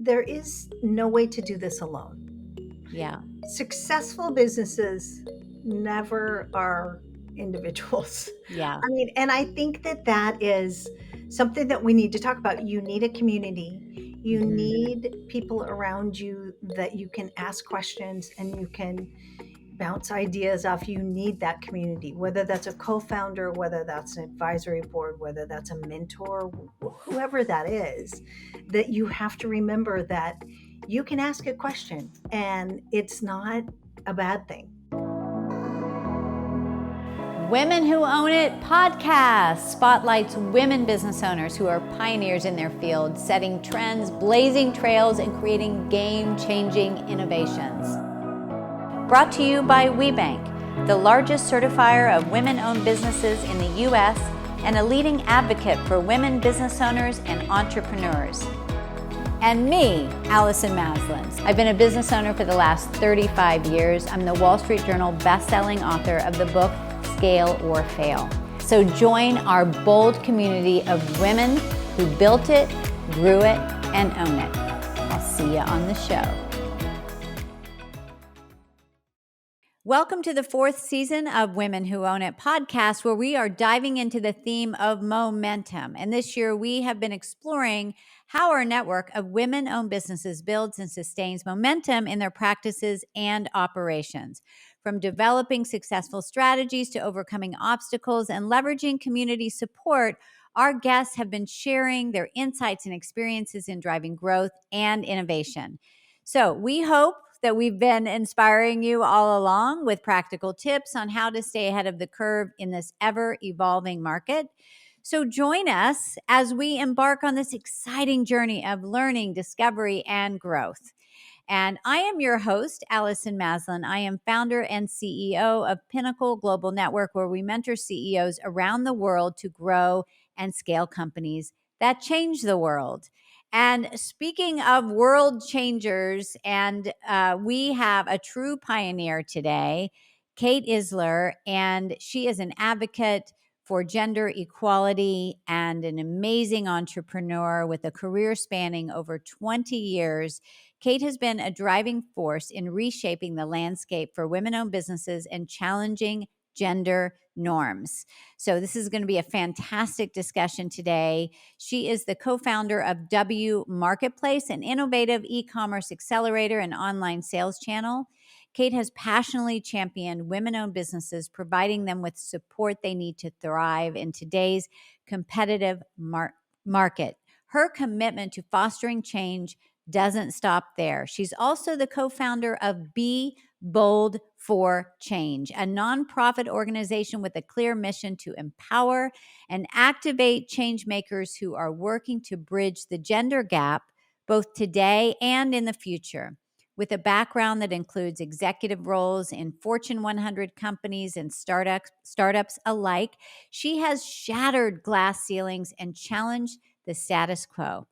there is no way to do this alone. Yeah. Successful businesses never are individuals. Yeah. I mean, and I think that that is something that we need to talk about. You need a community. You Mhm. need people around you that you can ask questions and you can bounce ideas off. You need that community, whether that's a co-founder, whether that's an advisory board, whether that's a mentor, whoever that is, that you have to remember that you can ask a question and it's not a bad thing. Women Who Own It podcast spotlights women business owners who are pioneers in their field, setting trends, blazing trails, and creating game-changing innovations. Brought to you by WeBank, the largest certifier of women-owned businesses in the U.S. and a leading advocate for women business owners and entrepreneurs. And me, Allison Maslin. I've been a business owner for the last 35 years. I'm the Wall Street Journal best-selling author of the book Scale or Fail. So join our bold community of women who built it, grew it, and own it. I'll see you on the show. Welcome to the 4th season of Women Who Own It podcast, where we are diving into the theme of momentum. And this year we have been exploring how our network of women-owned businesses builds and sustains momentum in their practices and operations. From developing successful strategies to overcoming obstacles and leveraging community support, our guests have been sharing their insights and experiences in driving growth and innovation. So we hope that we've been inspiring you all along with practical tips on how to stay ahead of the curve in this ever-evolving market. So join us as we embark on this exciting journey of learning, discovery, and growth. And I am your host, Allison Maslin. I am founder and CEO of Pinnacle Global Network, where we mentor CEOs around the world to grow and scale companies that change the world. And speaking of world changers, and we have a true pioneer today, Kate Isler, and she is an advocate for gender equality and an amazing entrepreneur with a career spanning over 20 years. Kate has been a driving force in reshaping the landscape for women-owned businesses and challenging gender norms. So this is going to be a fantastic discussion today. She is the co-founder of W Marketplace, an innovative e-commerce accelerator and online sales channel. Kate has passionately championed women-owned businesses, providing them with support they need to thrive in today's competitive market. Her commitment to fostering change doesn't stop there. She's also the co-founder of Be Bold for Change, a nonprofit organization with a clear mission to empower and activate change makers who are working to bridge the gender gap both today and in the future. With a background that includes executive roles in Fortune 100 companies and startups alike, she has shattered glass ceilings and challenged the status quo.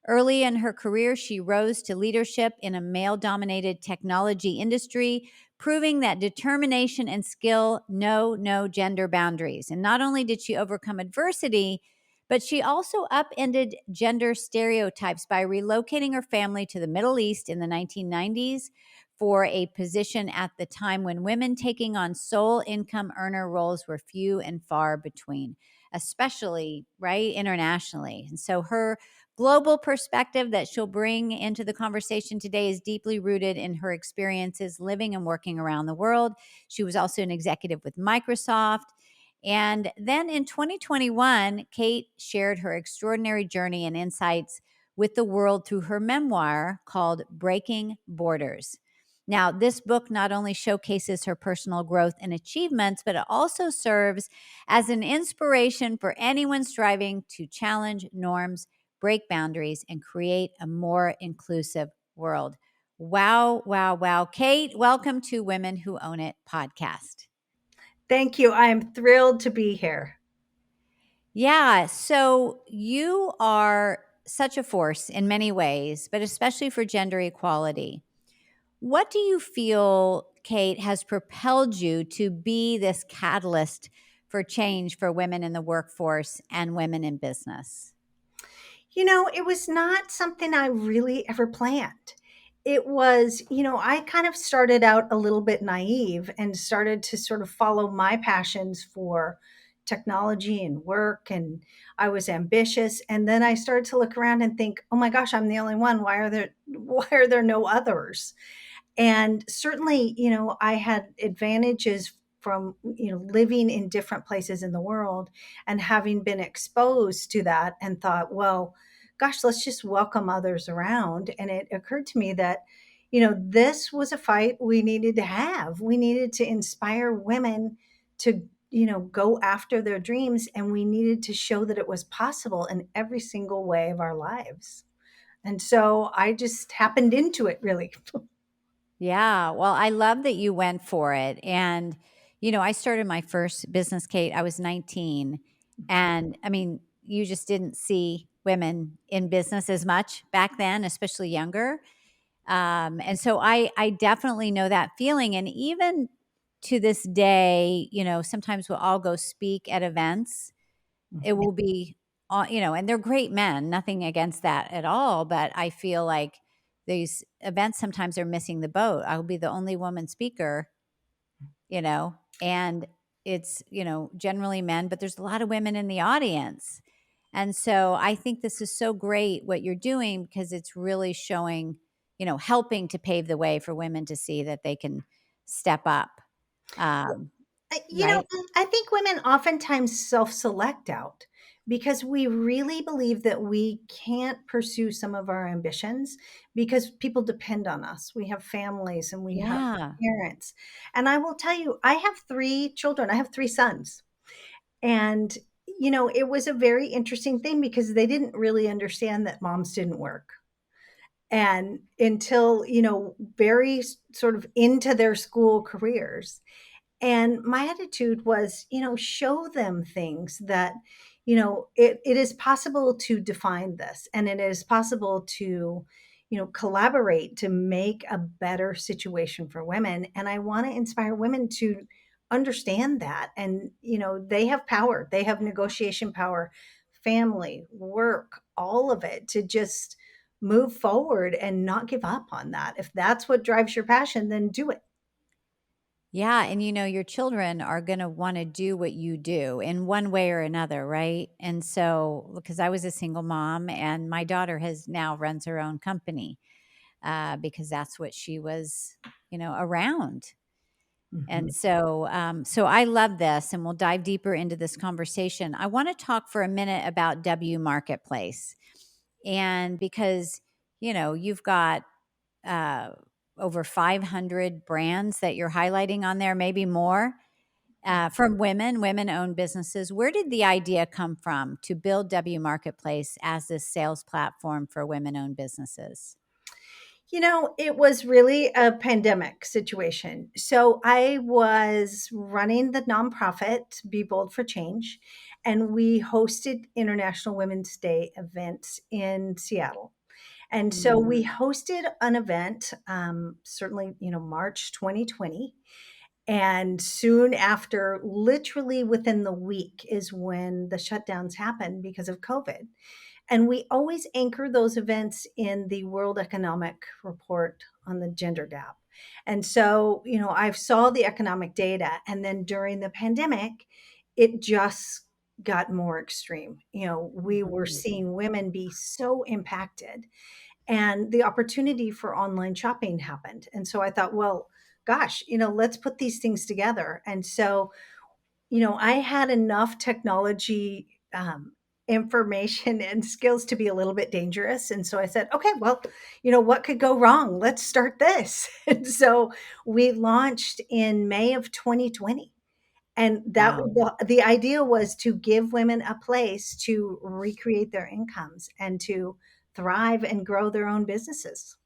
Early in her career, she rose to leadership in a male-dominated technology industry, proving that determination and skill know no gender boundaries. And not only did she overcome adversity, but she also upended gender stereotypes by relocating her family to the Middle East in the 1990s for a position at the time when women taking on sole income earner roles were few and far between, especially, right, internationally. And so her global perspective that she'll bring into the conversation today is deeply rooted in her experiences living and working around the world. She was also an executive with Microsoft. And then in 2021, Kate shared her extraordinary journey and insights with the world through her memoir called Breaking Borders. Now, this book not only showcases her personal growth and achievements, but it also serves as an inspiration for anyone striving to challenge norms, break boundaries, and create a more inclusive world. Wow, wow, wow. Kate, welcome to Women Who Own It podcast. Thank you. I'm thrilled to be here. Yeah, so you are such a force in many ways, but especially for gender equality. What do you feel, Kate, has propelled you to be this catalyst for change for women in the workforce and women in business? It was not something I really ever planned. It was, I kind of started out a little bit naive and started to sort of follow my passions for technology and work. And I was ambitious. And then I started to look around and think, oh my gosh, I'm the only one. Why are there no others? And certainly, I had advantages from, living in different places in the world and having been exposed to that and thought, well, gosh, let's just welcome others around. And it occurred to me that, this was a fight we needed to have. We needed to inspire women to, go after their dreams. And we needed to show that it was possible in every single way of our lives. And so I just happened into it, really. Yeah. Well, I love that you went for it. And, I started my first business, Kate. I was 19. And I mean, you just didn't see women in business as much back then, especially younger. And so I definitely know that feeling. And even to this day, sometimes we'll all go speak at events. It will be, and they're great men, nothing against that at all. But I feel like these events sometimes are missing the boat. I'll be the only woman speaker, and it's, generally men, but there's a lot of women in the audience. And so I think this is so great what you're doing because it's really showing, helping to pave the way for women to see that they can step up. Um, right? I think women oftentimes self-select out because we really believe that we can't pursue some of our ambitions because people depend on us. We have families and we have Yeah. parents. And I will tell you, I have 3 children. I have 3 sons. And, it was a very interesting thing because they didn't really understand that moms didn't work. And until, very sort of into their school careers. And my attitude was, show them things that, it is possible to define this and it is possible to, collaborate to make a better situation for women. And I want to inspire women to understand that. And, they have power, they have negotiation power, family, work, all of it to just move forward and not give up on that. If that's what drives your passion, then do it. Yeah, and your children are going to want to do what you do in one way or another, right? And so, because I was a single mom, and my daughter has now runs her own company because that's what she was, around. And Mhm. so I love this, and we'll dive deeper into this conversation. I want to talk for a minute about W Marketplace, and because you've got uh, over 500 brands that you're highlighting on there, maybe more, from women owned businesses. Where did the idea come from to build W Marketplace as this sales platform for women owned businesses? It was really a pandemic situation. So I was running the nonprofit Be Bold for Change, and we hosted International Women's Day events in Seattle. And so we hosted an event, certainly, March 2020. And soon after, literally within the week, is when the shutdowns happened because of COVID. And we always anchor those events in the World Economic Report on the gender gap. And so, I saw the economic data, and then during the pandemic, it just got more extreme. We were seeing women be so impacted, and the opportunity for online shopping happened. And so I thought, well, gosh, let's put these things together. And so, I had enough technology information and skills to be a little bit dangerous. And so I said, okay, well, what could go wrong? Let's start this. And so we launched in May of 2020. And that Wow. was the idea was to give women a place to recreate their incomes and to thrive and grow their own businesses.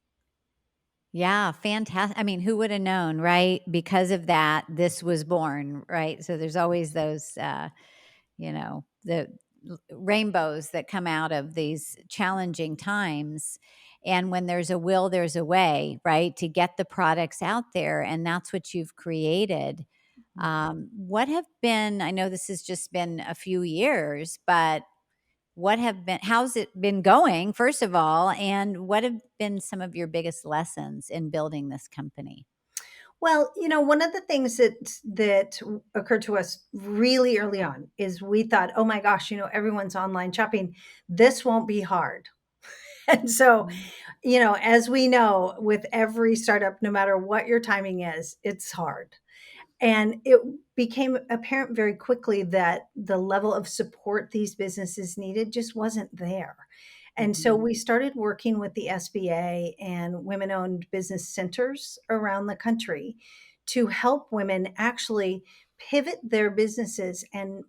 Yeah, fantastic. I mean, who would have known, right? Because of that, this was born, right? So there's always those, the rainbows that come out of these challenging times. And when there's a will, there's a way, right? To get the products out there. And that's what you've created. What have been, I know this has just been a few years, but how's it been going, first of all, and what have been some of your biggest lessons in building this company? Well, one of the things that occurred to us really early on is we thought, "Oh my gosh, everyone's online shopping. This won't be hard." And so, Mhm. as we know, with every startup, no matter what your timing is, it's hard. And it became apparent very quickly that the level of support these businesses needed just wasn't there. And so Mhm. we started working with the SBA and women owned business centers around the country to help women actually pivot their businesses and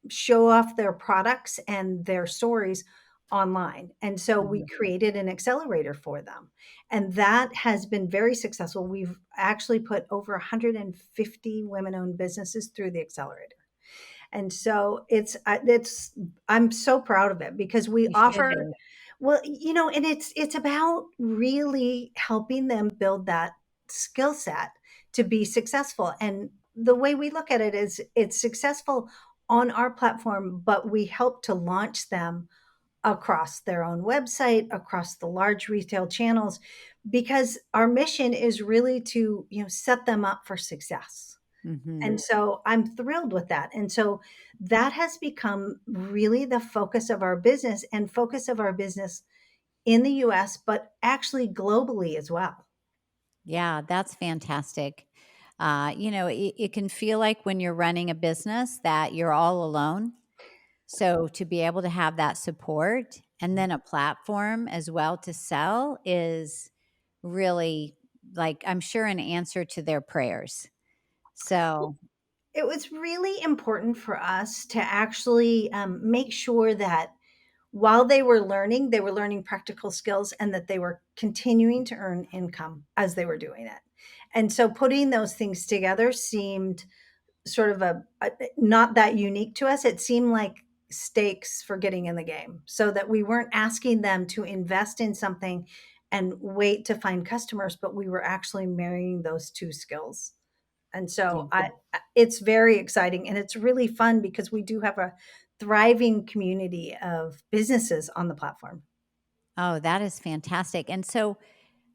show off their products and their stories online. And so we Mhm. created an accelerator for them. And that has been very successful. We've actually put over 150 women owned businesses through the accelerator. And so it's I'm so proud of it because we You should offer, be. well, and it's about really helping them build that skill set to be successful. And the way we look at it is it's successful on our platform, but we help to launch them across their own website, across the large retail channels, because our mission is really to, set them up for success. Mhm. And so I'm thrilled with that. And so that has become really the focus of our business and focus of our business in the US, but actually globally as well. Yeah, that's fantastic. It can feel like when you're running a business that you're all alone. So to be able to have that support and then a platform as well to sell is really, like, I'm sure, an answer to their prayers. So, It was really important for us to actually make sure that while they were learning practical skills and that they were continuing to earn income as they were doing it. And so putting those things together seemed sort of not that unique to us. It seemed like stakes for getting in the game so that we weren't asking them to invest in something and wait to find customers, but we were actually marrying those two skills. And yeah. so it's very exciting and it's really fun because we do have a thriving community of businesses on the platform. Oh, that is fantastic. And so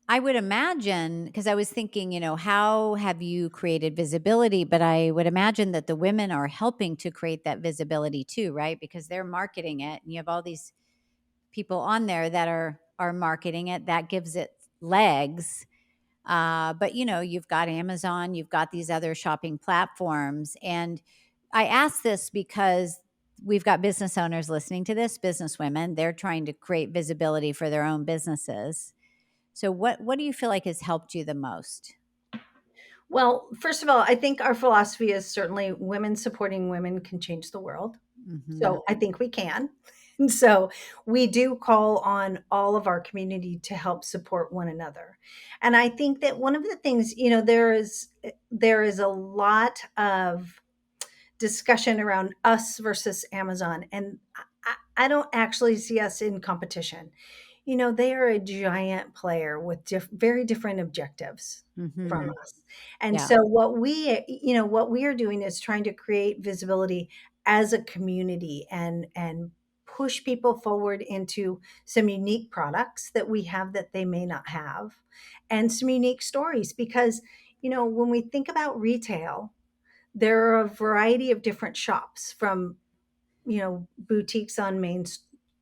I would imagine, because I was thinking, how have you created visibility? But I would imagine that the women are helping to create that visibility too, right? Because they're marketing it and you have all these people on there that are marketing it. That gives it legs. But you've got Amazon, you've got these other shopping platforms. And I ask this because we've got business owners listening to this, business women. They're trying to create visibility for their own businesses. So what do you feel like has helped you the most? Well, first of all, I think our philosophy is certainly women supporting women can change the world. Mhm. So I think we can. And so we do call on all of our community to help support one another. And I think that one of the things, there is a lot of discussion around us versus Amazon. And I don't actually see us in competition. They are a giant player with very different objectives from Mhm. us. And Yeah. so what we are doing is trying to create visibility as a community and push people forward into some unique products that we have that they may not have and some unique stories because when we think about retail, there are a variety of different shops from, boutiques on Main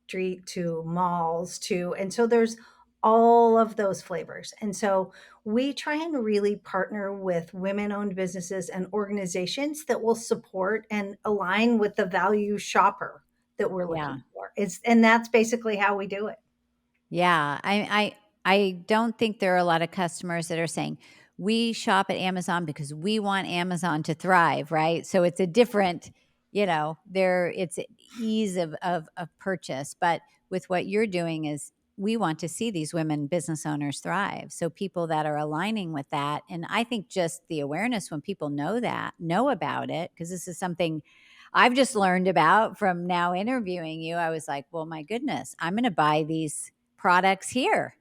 Street to malls and so there's all of those flavors. And so we try and really partner with women owned businesses and organizations that will support and align with the value shopper that we're Yeah. looking for. And that's basically how we do it. Yeah, I don't think there are a lot of customers that are saying, "We shop at Amazon because we want Amazon to thrive," right? So it's a different, there it's ease of purchase, but with what you're doing is we want to see these women business owners thrive. So people that are aligning with that, and I think just the awareness when people know about it, because this is something I've just learned about from now interviewing you. I was like, "Well, my goodness, I'm going to buy these products here."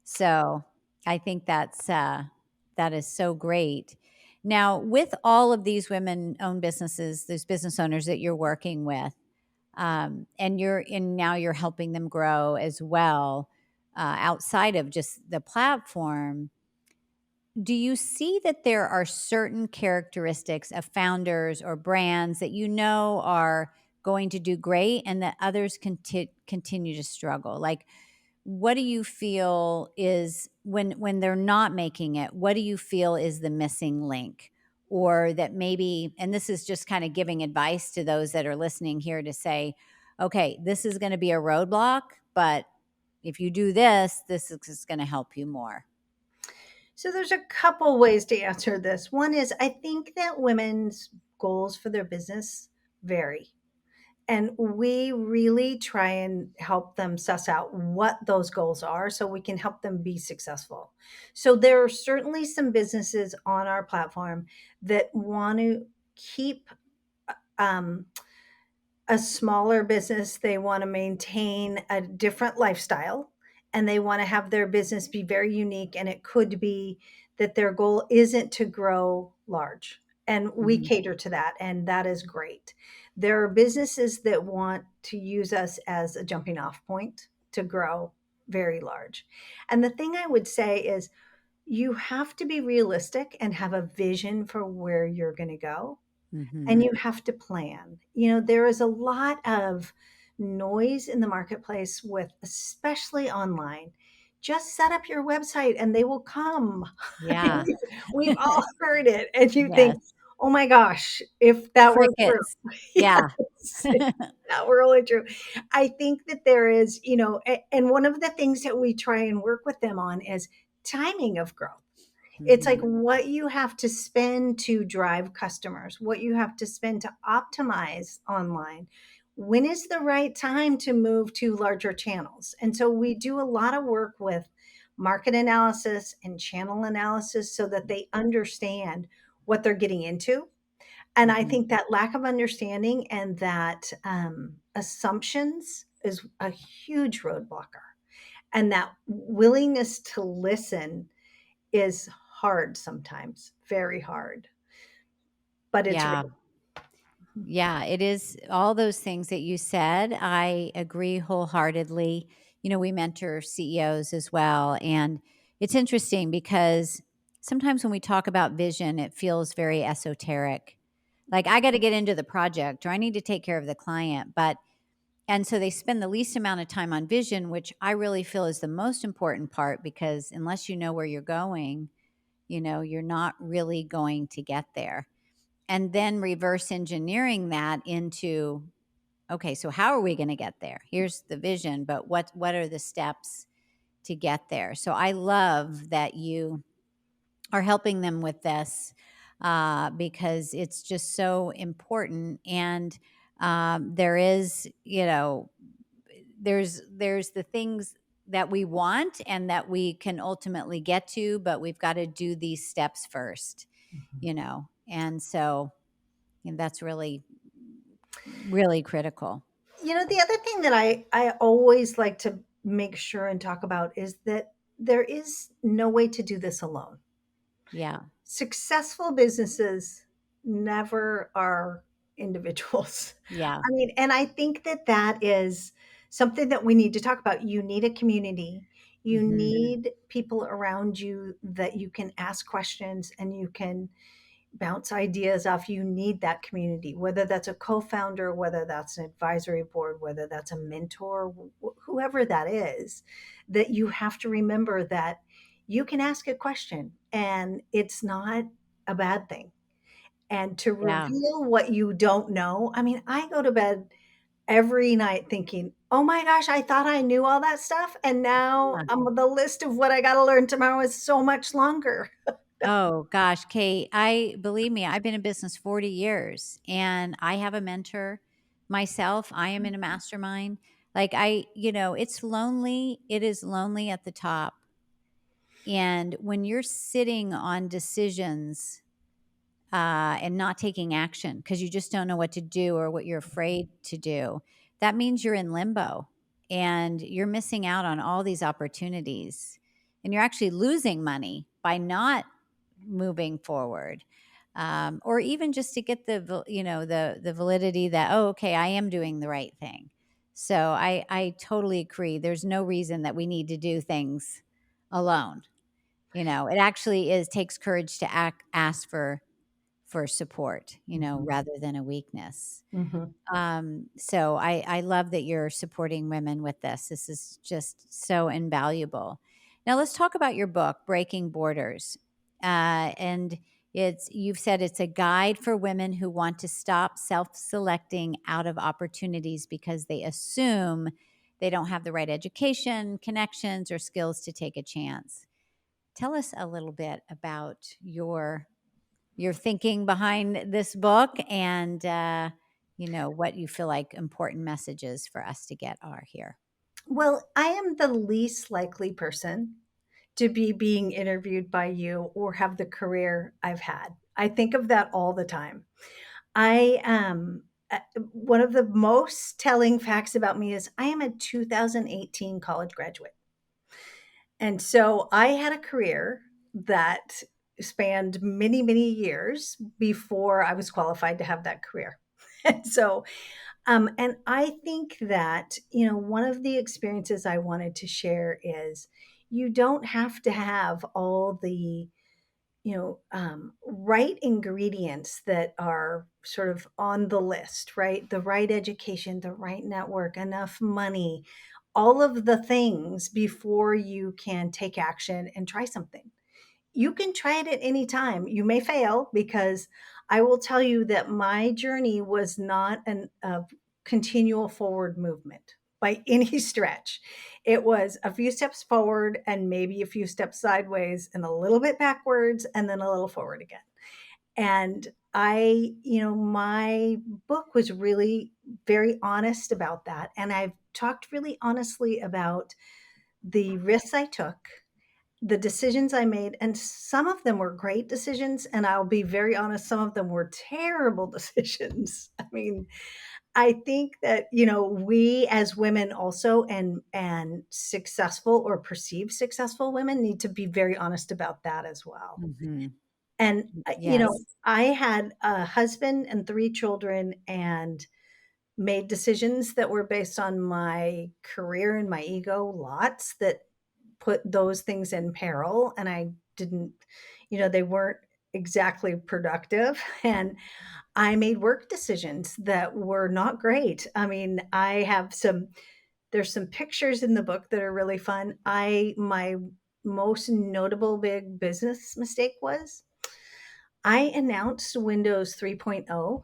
So I think that is so great. Now, with all of these women-owned businesses, these business owners that you're working with, And now you're helping them grow as well, outside of just the platform. Do you see that there are certain characteristics of founders or brands that you know are going to do great and that others continue to struggle? Like, what do you feel is when they're not making it, what do you feel is the missing link? Or that maybe, and this is just kind of giving advice to those that are listening here to say, okay, this is going to be a roadblock, but if you do this, this is going to help you more. So there's a couple ways to answer this. One is I think that women's goals for their business vary. And we really try and help them suss out what those goals are so we can help them be successful. So there are certainly some businesses on our platform that want to keep um, a smaller business. They want to maintain a different lifestyle and they want to have their business be very unique. And it could be that their goal isn't to grow large. And we Mhm. cater to that. And that is great. There are businesses that want to use us as a jumping off point to grow very large. And the thing I would say is you have to be realistic and have a vision for where you're going to go and Mhm. you have to plan. You know, there is a lot of noise in the marketplace with, especially online. Just set up your website and they will come. I mean, Yeah. we've all heard it. And you Yes. think, oh my gosh, if that were true. Crickets. Yeah. Yes, if that were really true. I think that there is, and one of the things that we try and work with them on is timing of growth. It's like Mhm. what you have to spend to drive customers, what you have to spend to optimize online. When is the right time to move to larger channels? And so we do a lot of work with market analysis and channel analysis so that they understand what they're getting into. And I Mhm. think that lack of understanding and that assumptions is a huge roadblocker. And that willingness to listen is hard sometimes, very hard, but it's Yeah. real. Yeah, it is all those things that you said. I agree wholeheartedly. We mentor CEOs as well. And it's interesting because sometimes when we talk about vision, it feels very esoteric. Like, I got to get into the project or I need to take care of the client. And so they spend the least amount of time on vision, which I really feel is the most important part because unless you know where you're going, you're not really going to get there. And then reverse engineering that into, okay, so how are we going to get there? Here's the vision, but what are the steps to get there? So I love that you are helping them with this, because it's just so important. And there is, there's the things that we want and that we can ultimately get to, but we've got to do these steps first, and so, and that's really, really critical. The other thing that I always like to make sure and talk about is that there is no way to do this alone. Yeah. Successful businesses never are individuals. Yeah. I mean, and I think that that is something that we need to talk about. You need a community. You Mhm. need people around you that you can ask questions and you can bounce ideas off. You need that community, whether that's a co-founder, whether that's an advisory board, whether that's a mentor, whoever that is, that you have to remember that you can ask a question and it's not a bad thing. And to Yeah. reveal what you don't know, I mean, I go to bed every night thinking, oh my gosh, I thought I knew all that stuff. And now Yeah. the list of what I got to learn tomorrow is so much longer. Oh gosh, Kate, I believe me, I've been in business 40 years and I have a mentor myself. I am in a mastermind. Like, it's lonely. It is lonely at the top. And when you're sitting on decisions, and not taking action because you just don't know what to do or what you're afraid to do, that means you're in limbo and you're missing out on all these opportunities. And you're actually losing money by not moving forward. or even just to get the validity that, oh, okay, I am doing the right thing. So I totally agree. There's no reason that we need to do things alone. It actually takes courage to ask for support, Mhm. rather than a weakness. Mhm. So I love that you're supporting women with this. This is just so invaluable. Now let's talk about your book, Breaking Borders. And you've said it's a guide for women who want to stop self-selecting out of opportunities because they assume they don't have the right education, connections, or skills to take a chance. Tell us a little bit about your thinking behind this book, and what you feel like important messages for us to get are here. Well, I am the least likely person to be being interviewed by you or have the career I've had. I think of that all the time. I one of the most telling facts about me is I am a 2018 college graduate. And so I had a career that spanned many, many years before I was qualified to have that career. And so, and I think that, one of the experiences I wanted to share is you don't have to have all the right ingredients that are sort of on the list, right? The right education, the right network, enough money, all of the things before you can take action and try something. You can try it at any time. You may fail because I will tell you that my journey was not a continual forward movement by any stretch. It was a few steps forward and maybe a few steps sideways and a little bit backwards and then a little forward again. And my book was really very honest about that. And I've talked really honestly about the risks I took, the decisions I made, and some of them were great decisions, and I'll be very honest, some of them were terrible decisions. I mean, I think that, we as women also and successful or perceived successful women need to be very honest about that as well. Hmm. And, Yes. I had a husband and 3 children and made decisions that were based on my career and my ego, lots that put those things in peril, and I didn't they weren't exactly productive, and I made work decisions that were not great. I mean, there's some pictures in the book that are really fun. I my most notable big business mistake was I announced Windows 3.0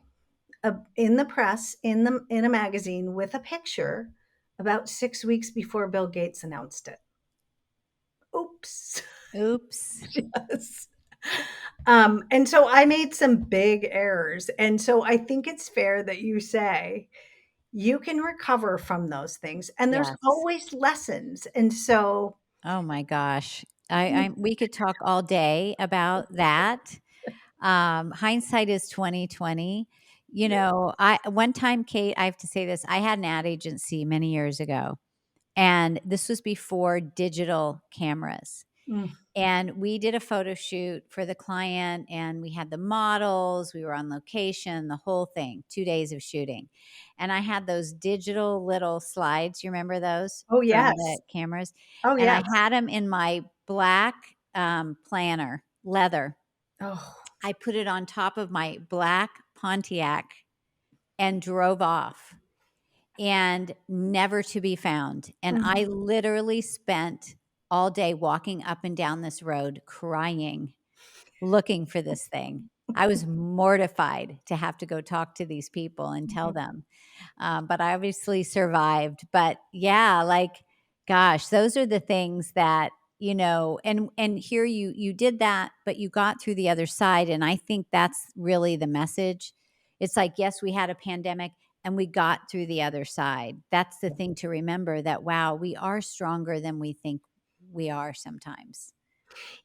in the press, in a magazine with a picture about 6 weeks before Bill Gates announced it. Oops. Oops. Yes. And so I made some big errors. And so I think it's fair that you say you can recover from those things. And there's Yes. always lessons. And so, Oh my gosh. We could talk all day about that. Hindsight is 2020. I one time, Kate, I have to say this. I had an ad agency many years ago, and this was before digital cameras. mm, And we did a photo shoot for the client, and we had the models, we were on location, the whole thing, 2 days of shooting. And I had those digital little slides, you remember those oh, from the yes. cameras? Oh, And I yes. had them in my black, planner, leather. Oh, I put it on top of my black Pontiac and drove off, and never to be found. And I mhm. literally spent all day walking up and down this road crying, looking for this thing. I was mortified to have to go talk to these people and tell them. But I obviously survived. But yeah, like, gosh, those are the things that, and here you did that, but you got through the other side. And I think that's really the message. It's like, yes, we had a pandemic and we got through the other side. That's the thing to remember, that, wow, we are stronger than we think we are sometimes.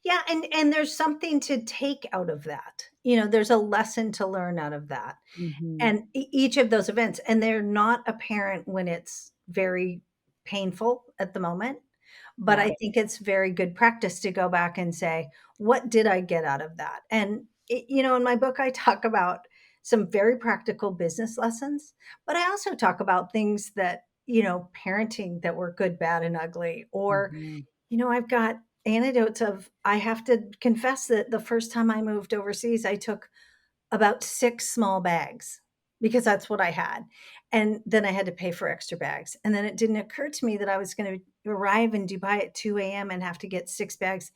Yeah, and there's something to take out of that. There's a lesson to learn out of that. Hmm. And each of those events, and they're not apparent when it's very painful at the moment. But Yeah. I think it's very good practice to go back and say, what did I get out of that? And In my book, I talk about some very practical business lessons, but I also talk about things that, parenting that were good, bad, and ugly. Or, Mhm. I've got anecdotes of, I have to confess that the first time I moved overseas, I took about 6 small bags because that's what I had, and then I had to pay for extra bags, and then it didn't occur to me that I was gonna arrive in Dubai at 2 AM and have to get 6 bags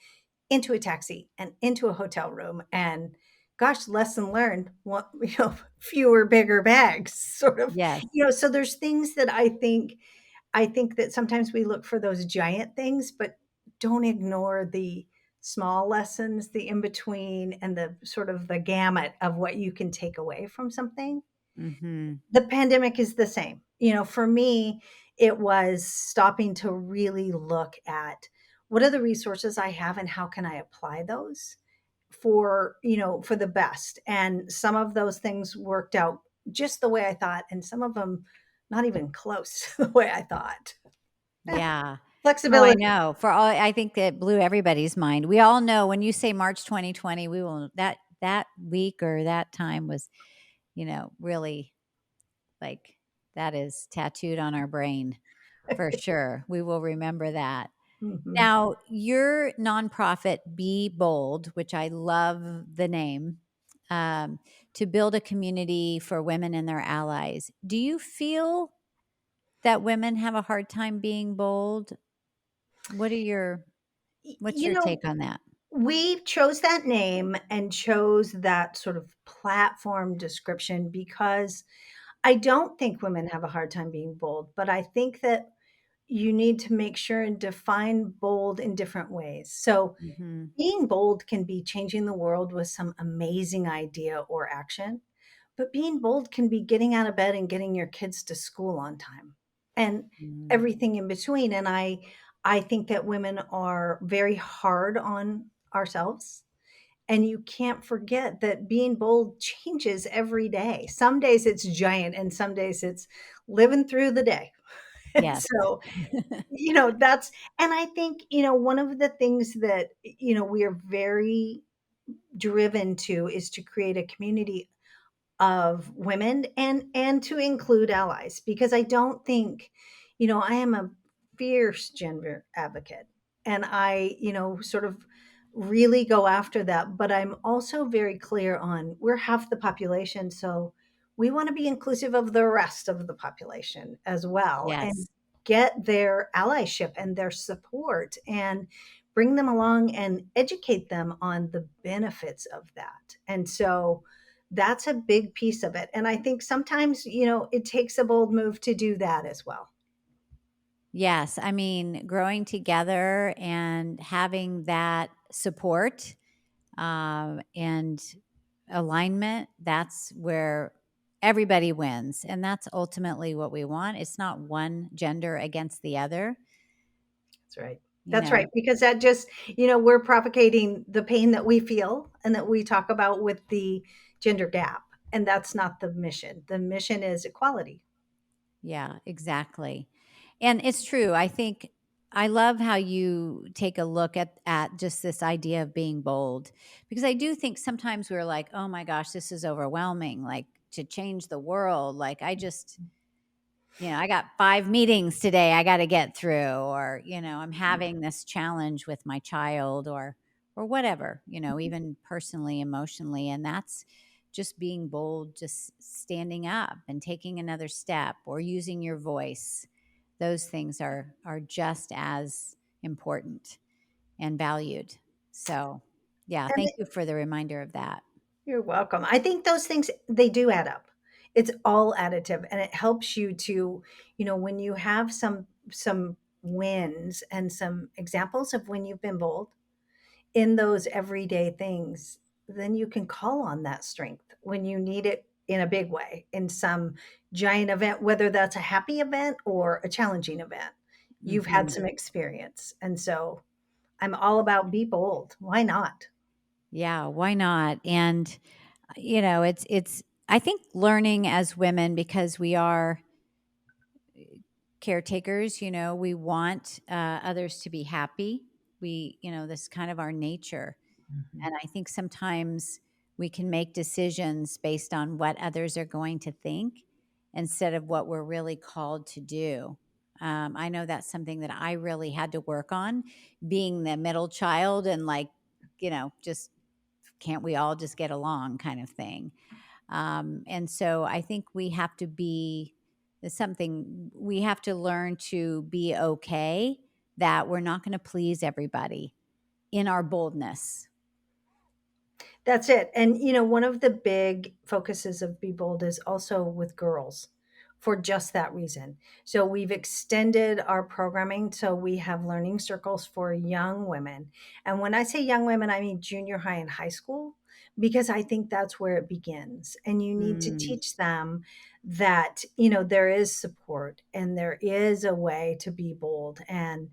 into a taxi and into a hotel room, and gosh, lesson learned, fewer, bigger bags, sort of, Yes. so there's things that I think that sometimes we look for those giant things, but don't ignore the small lessons, the in between, and the sort of the gamut of what you can take away from something. Mhm. The pandemic is the same. For me, it was stopping to really look at what are the resources I have and how can I apply those for the best. And some of those things worked out just the way I thought, and some of them not even close to the way I thought. Yeah. Oh, I Flexibility. know. For all I think that blew everybody's mind. We all know when you say March 2020, we will that week or that time was, really like that is tattooed on our brain for sure. We will remember that. Mhm. Now, your nonprofit, Be Bold, which I love the name, um, to build a community for women and their allies. Do you feel that women have a hard time being bold? What are your Y What's your take on that? we chose that name and chose that sort of platform description because I don't think women have a hard time being bold, but I think that you need to make sure and define bold in different ways. So, Mhm. being bold can be changing the world with some amazing idea or action, but being bold can be getting out of bed and getting your kids to school on time and Mm. everything in between. And I think that women are very hard on ourselves. And you can't forget that being bold changes every day. Some days it's giant, and some days it's living through the day. And Yes. so, that's, and I think, one of the things that, we are very driven to is to create a community of women and to include allies, because I don't think, I am a fierce gender advocate, and I, sort of really go after that, but I'm also very clear on we're half the population, so we want to be inclusive of the rest of the population as well, and Yes. get their allyship and their support and bring them along and educate them on the benefits of that. And so that's a big piece of it. And I think sometimes, it takes a bold move to do that as well. Yes, I mean, growing together and having that support, and alignment, that's where everybody wins, and that's ultimately what we want. It's not one gender against the other, That's right. you That's know? right. Because that just, we're propagating the pain that we feel and that we talk about with the gender gap. And that's not the mission. The mission is equality. Yeah, exactly. And it's true. I think I love how you take a look at just this idea of being bold, because I do think sometimes we're like, "Oh my gosh, this is overwhelming, like to change the world. Like I just, I got 5 meetings today I gotta get through," or, "I'm having this challenge with my child," or whatever, even personally, emotionally, and that's just being bold, just standing up and taking another step or using your voice. Those things are just as important and valued. So, yeah, And thank you for the reminder of that. you're welcome. I think those things, they do add up. It's all additive, and it helps you to, when you have some wins and some examples of when you've been bold in those everyday things, then you can call on that strength when you need it in a big way, in some giant event, whether that's a happy event or a challenging event. You've had Mhm. some experience. And so I'm all about be bold. Why not? Yeah, why not? And it's I think learning as women, because we are caretakers, we want others to be happy. This is kind of our nature. Mhm. And I think sometimes we can make decisions based on what others are going to think instead of what we're really called to do. I know that's something that I really had to work on, being the middle child and like, just can't we all just get along kind of thing. And so I think we have to be there's something we have to learn to be okay that we're not going to please everybody in our boldness. That's it. And, one of the big focuses of Be Bold is also with girls for just that reason. So we've extended our programming. So we have learning circles for young women. And when I say young women, I mean junior high and high school, because I think that's where it begins. And you need to Mm, teach them that, there is support and there is a way to be bold and,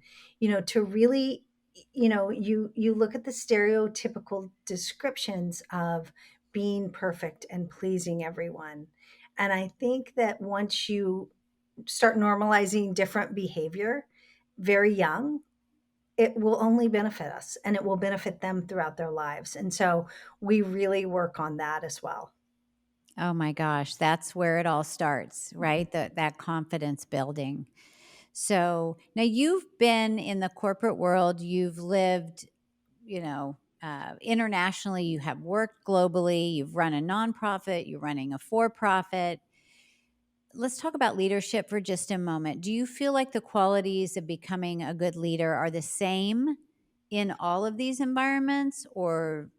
to really you look at the stereotypical descriptions of being perfect and pleasing everyone, and I think that once you start normalizing different behavior very young, it will only benefit us and it will benefit them throughout their lives, and so we really work on that as well. oh my gosh, that's where it all starts, right? That confidence building. So now you've been in the corporate world, you've lived, internationally, you have worked globally, you've run a nonprofit, you're running a for profit. Let's talk about leadership for just a moment. Do you feel like the qualities of becoming a good leader are the same in all of these environments, or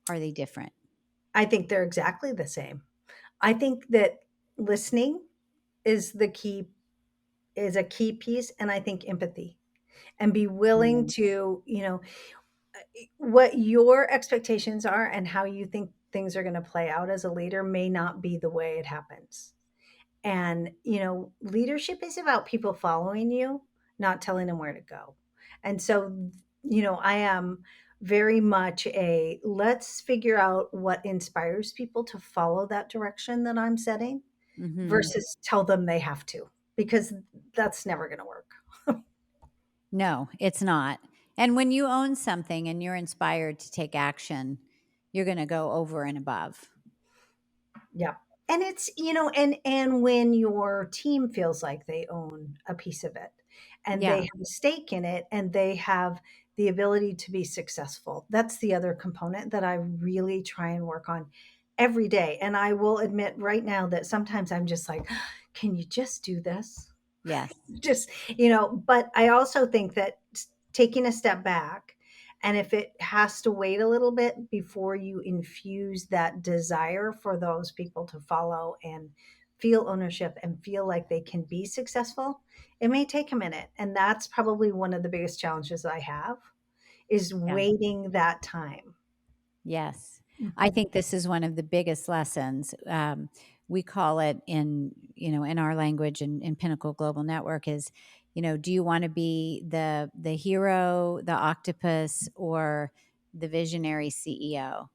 are they different? I think they're exactly the same. I think that listening is the key is a key piece, and I think empathy, and be willing Mm, to, what your expectations are and how you think things are going to play out as a leader may not be the way it happens. And, leadership is about people following you, not telling them where to go. And so, I am very much a let's figure out what inspires people to follow that direction that I'm setting mhm. versus tell them they have to, because that's never going to work. No, it's not. And when you own something and you're inspired to take action, you're going to go over and above. Yeah. And it's, and when your team feels like they own a piece of it and they Yeah. have a stake in it and they have the ability to be successful. That's the other component that I really try and work on every day. And I will admit right now that sometimes I'm just like, can you just do this? Yes. Just, but I also think that taking a step back, and if it has to wait a little bit before you infuse that desire for those people to follow and feel ownership and feel like they can be successful, it may take a minute. And that's probably one of the biggest challenges I have, is Yeah. waiting that time. Yes. I Mhm. think this is one of the biggest lessons. We call it in our language in Pinnacle Global Network is, do you want to be the hero, the octopus, or the visionary CEO?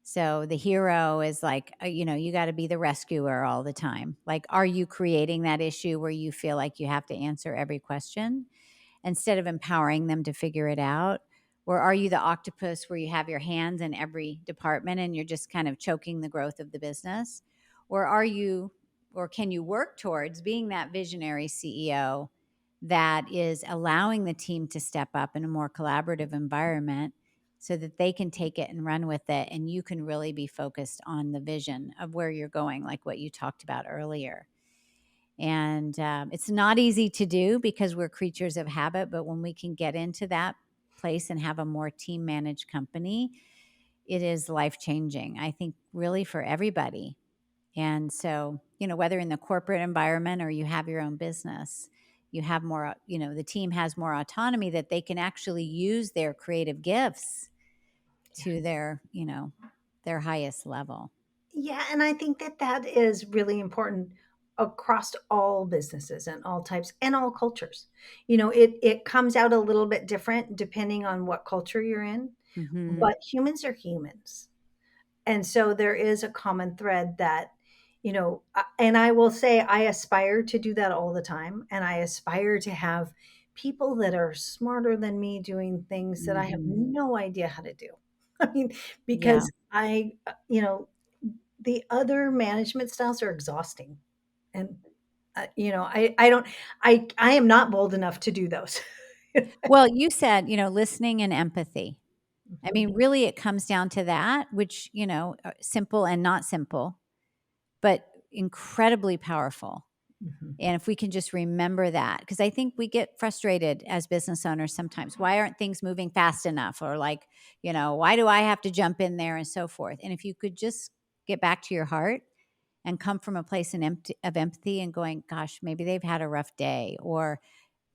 So the hero is like, you got to be the rescuer all the time. Like, are you creating that issue where you feel like you have to answer every question instead of empowering them to figure it out? Or are you the octopus where you have your hands in every department and you're just kind of choking the growth of the business? Or can you work towards being that visionary CEO that is allowing the team to step up in a more collaborative environment so that they can take it and run with it and you can really be focused on the vision of where you're going, like what you talked about earlier. And it's not easy to do because we're creatures of habit. But when we can get into that place and have a more team managed company, it is life changing, I think, really for everybody. And so, whether in the corporate environment or you have your own business, you have more, the team has more autonomy that they can actually use their creative gifts to their highest level. Yeah, and I think that that is really important across all businesses and all types and all cultures. It comes out a little bit different depending on what culture you're in, Hmm. but humans are humans. And so there is a common thread that, and I will say I aspire to do that all the time, and I aspire to have people that are smarter than me doing things that I have Hmm. no idea how to do. I mean, Yeah. because the other management styles are exhausting. And, I don't, I am not bold enough to do those. Well, you said, listening and empathy. I Mhm, mean, really, it comes down to that, which, simple and not simple, but incredibly powerful. mhm, And if we can just remember that, because I think we get frustrated as business owners sometimes. Why aren't things moving fast enough? Or like, why do I have to jump in there and so forth? And if you could just get back to your heart and come from a place of empathy and going, gosh, maybe they've had a rough day, or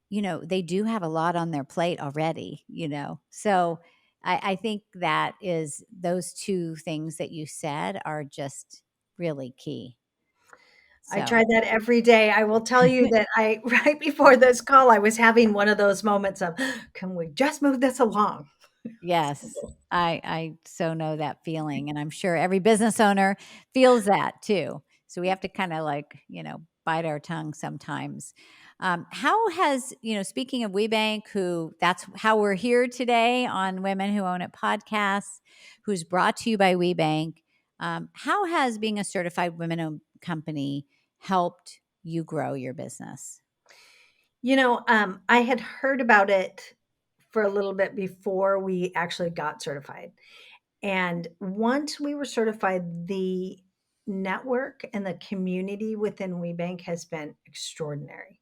they do have a lot on their plate already. So I think that is those two things that you said are just really key. I So, try that every day. I will tell you that I right before this call, I was having one of those moments of, "Can we just move this along?" yes, I so know that feeling, and I'm sure every business owner feels that too. So we have to kind of like, bite our tongue sometimes. How has, speaking of WeBank, who that's how we're here today on Women Who Own It podcast, who's brought to you by WeBank, how has being a certified women owned company helped you grow your business? I had heard about it for a little bit before we actually got certified. And once we were certified, the network and the community within WeBank has been extraordinary.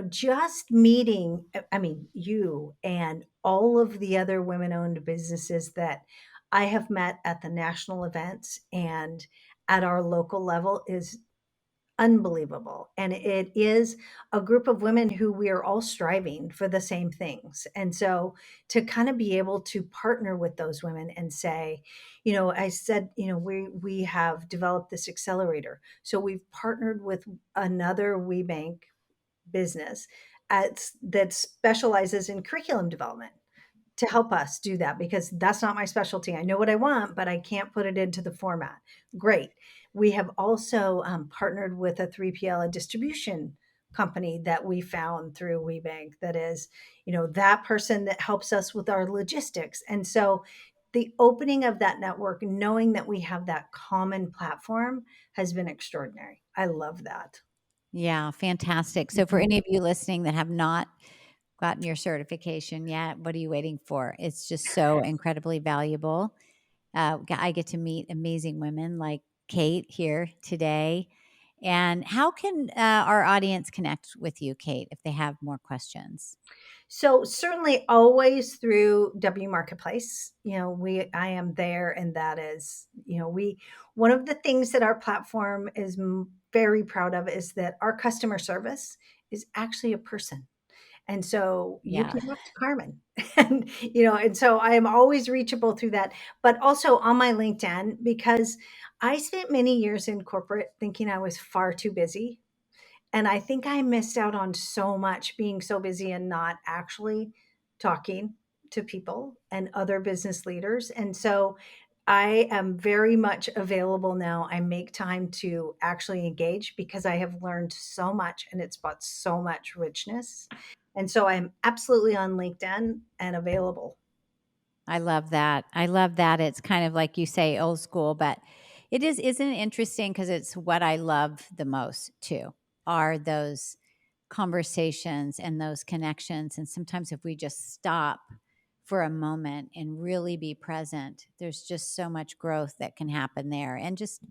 Just meeting, I mean, you and all of the other women owned businesses that I have met at the national events and at our local level is unbelievable. And it is a group of women who we are all striving for the same things. And so to kind of be able to partner with those women and say, I said, we have developed this accelerator. So we've partnered with another WeBank business that specializes in curriculum development to help us do that because that's not my specialty. I know what I want, but I can't put it into the format. Great. We have also partnered with a 3PL, a distribution company that we found through WeBank that is, that person that helps us with our logistics. And so the opening of that network, knowing that we have that common platform has been extraordinary. I love that. Yeah, fantastic. So for Mhm. any of you listening that have not gotten your certification yet, what are you waiting for? It's just so incredibly valuable. I get to meet amazing women like Kate here today. And how can our audience connect with you, Kate, if they have more questions? So certainly always through W Marketplace, I am there and that is, one of the things that our platform is very proud of is that our customer service is actually a person. And so you Yeah, can talk to Carmen and so I am always reachable through that, but also on my LinkedIn because I spent many years in corporate thinking I was far too busy and I think I missed out on so much being so busy and not actually talking to people and other business leaders. And so I am very much available now. I make time to actually engage because I have learned so much and it's brought so much richness. And so I'm absolutely on LinkedIn and available. I love that. I love that. It's kind of like you say, old school, but isn't it interesting? Because it's what I love the most too, are those conversations and those connections. And sometimes if we just stop for a moment and really be present, there's just so much growth that can happen there and just,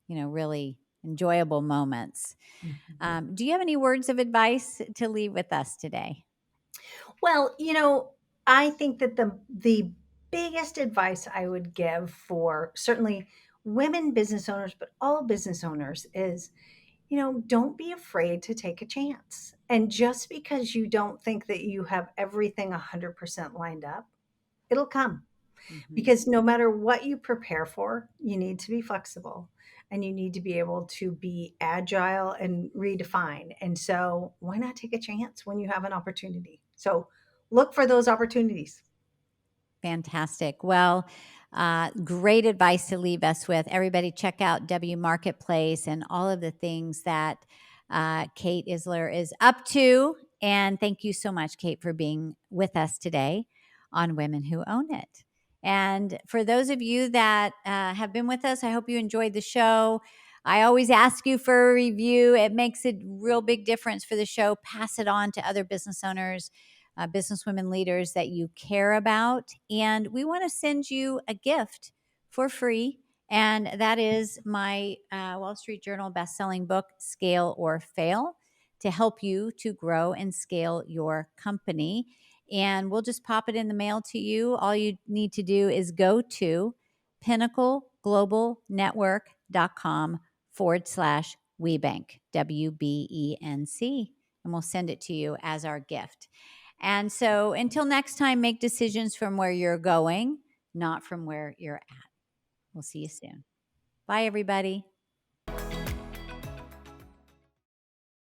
really enjoyable moments. Mhm. Do you have any words of advice to leave with us today? Well, I think that the biggest advice I would give for certainly women business owners, but all business owners is, don't be afraid to take a chance. And just because you don't think that you have everything 100% lined up, it'll come. Hmm. Because no matter what you prepare for, you need to be flexible and you need to be able to be agile and redefine. And so, why not take a chance when you have an opportunity? So, look for those opportunities. Fantastic. Well, great advice to leave us with. Everybody, check out W Marketplace and all of the things that Kate Isler is up to. And thank you so much, Kate, for being with us today on Women Who Own It. And for those of you that have been with us, I hope you enjoyed the show. I always ask you for a review. It makes a real big difference for the show. Pass it on to other business owners, businesswomen leaders that you care about. And we want to send you a gift for free. And that is my Wall Street Journal bestselling book, Scale or Fail, to help you to grow and scale your company. And we'll just pop it in the mail to you. All you need to do is go to pinnacleglobalnetwork.com/WeBank, WBENC, and we'll send it to you as our gift. And so until next time, make decisions from where you're going, not from where you're at. We'll see you soon. Bye, everybody.